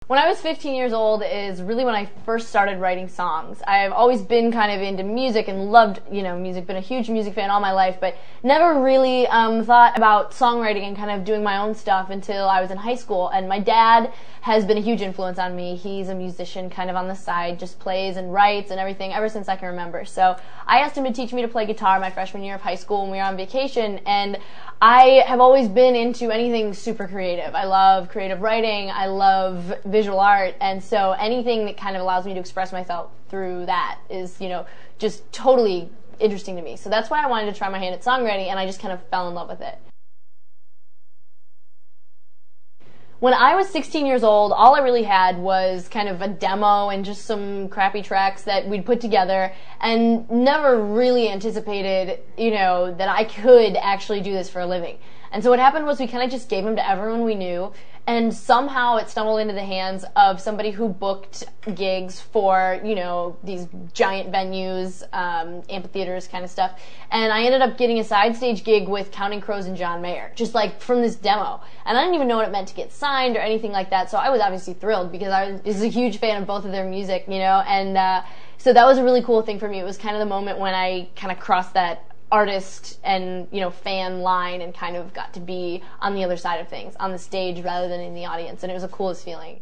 When I was 15 years old is really when I first started writing songs. I've always been kind of into music and loved, music, been a huge music fan all my life, but never really thought about songwriting and kind of doing my own stuff until I was in high school. And my dad has been a huge influence on me. He's a musician kind of on the side, just plays and writes and everything ever since I can remember. So I asked him to teach me to play guitar my freshman year of high school when we were on vacation, and I have always been into anything super creative. I love creative writing, I love visual art, and so anything that kind of allows me to express myself through that is, just totally interesting to me. So that's why I wanted to try my hand at songwriting, and I just kind of fell in love with it. When I was 16 years old, all I really had was kind of a demo and just some crappy tracks that we'd put together, and never really anticipated, that I could actually do this for a living. And so what happened was we kind of just gave them to everyone we knew, and somehow it stumbled into the hands of somebody who booked gigs for, these giant venues, amphitheaters kind of stuff. And I ended up getting a side stage gig with Counting Crows and John Mayer, just like from this demo. And I didn't even know what it meant to get signed or anything like that, so I was obviously thrilled because I was a huge fan of both of their music, and so that was a really cool thing for me. It was kind of the moment when I kind of crossed that artist and fan line and kind of got to be on the other side of things, on the stage rather than in the audience, and it was the coolest feeling.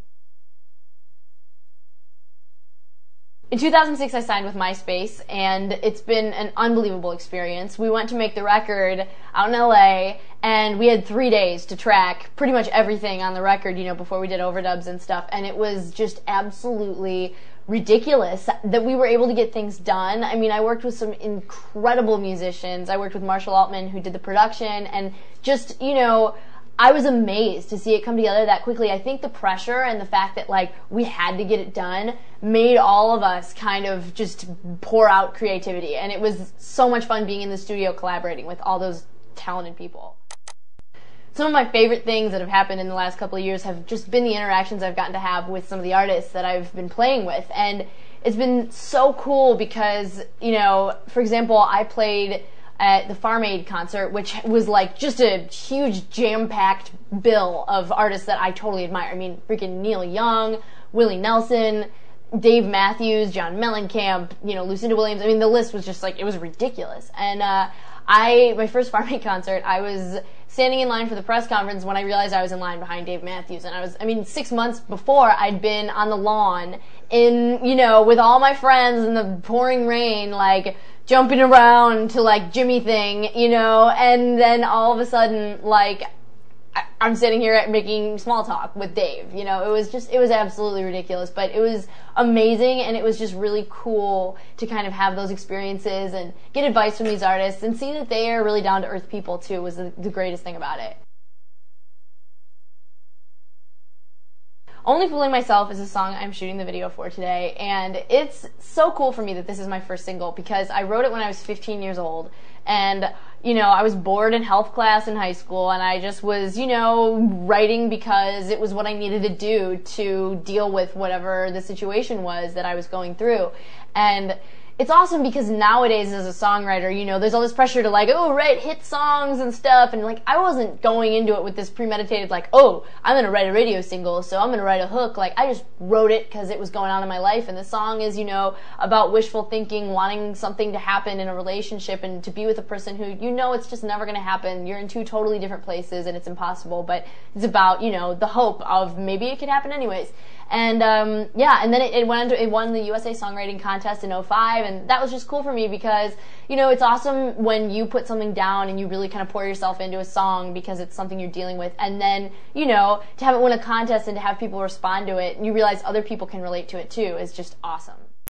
In 2006 I signed with MySpace, and it's been an unbelievable experience. We went to make the record out in LA, and we had 3 days to track pretty much everything on the record, before we did overdubs and stuff, and it was just absolutely ridiculous that we were able to get things done. I mean, I worked with some incredible musicians. I worked with Marshall Altman, who did the production, and just, I was amazed to see it come together that quickly. I think the pressure and the fact that, we had to get it done made all of us kind of just pour out creativity, and it was so much fun being in the studio collaborating with all those talented people. Some of my favorite things that have happened in the last couple of years have just been the interactions I've gotten to have with some of the artists that I've been playing with. And it's been so cool because, for example, I played at the Farm Aid concert, which was just a huge jam-packed bill of artists that I totally admire. I mean, freaking Neil Young, Willie Nelson, Dave Matthews, John Mellencamp, Lucinda Williams. I mean, the list was just it was ridiculous. And my first Farm Aid concert, I was standing in line for the press conference when I realized I was in line behind Dave Matthews. And 6 months before, I'd been on the lawn with all my friends in the pouring rain, jumping around to Jimmy thing, and then all of a sudden, I'm sitting here making small talk with Dave. It was absolutely ridiculous, but it was amazing, and it was just really cool to kind of have those experiences and get advice from these artists and see that they are really down-to-earth people too was the greatest thing about it. Only Fooling Myself is a song I'm shooting the video for today, and it's so cool for me that this is my first single because I wrote it when I was 15 years old, and I was bored in health class in high school, and I just was, writing because it was what I needed to do to deal with whatever the situation was that I was going through. And it's awesome because nowadays as a songwriter, there's all this pressure to write hit songs and stuff, and I wasn't going into it with this premeditated I'm gonna write a radio single, so I'm gonna write a hook. I just wrote it because it was going on in my life, and the song is, about wishful thinking, wanting something to happen in a relationship and to be with a person who it's just never gonna happen. You're in two totally different places and it's impossible, but it's about, the hope of maybe it could happen anyways. And and then it won the USA Songwriting Contest in '05, and that was just cool for me because it's awesome when you put something down and you really kind of pour yourself into a song because it's something you're dealing with, and then to have it win a contest and to have people respond to it and you realize other people can relate to it too is just awesome.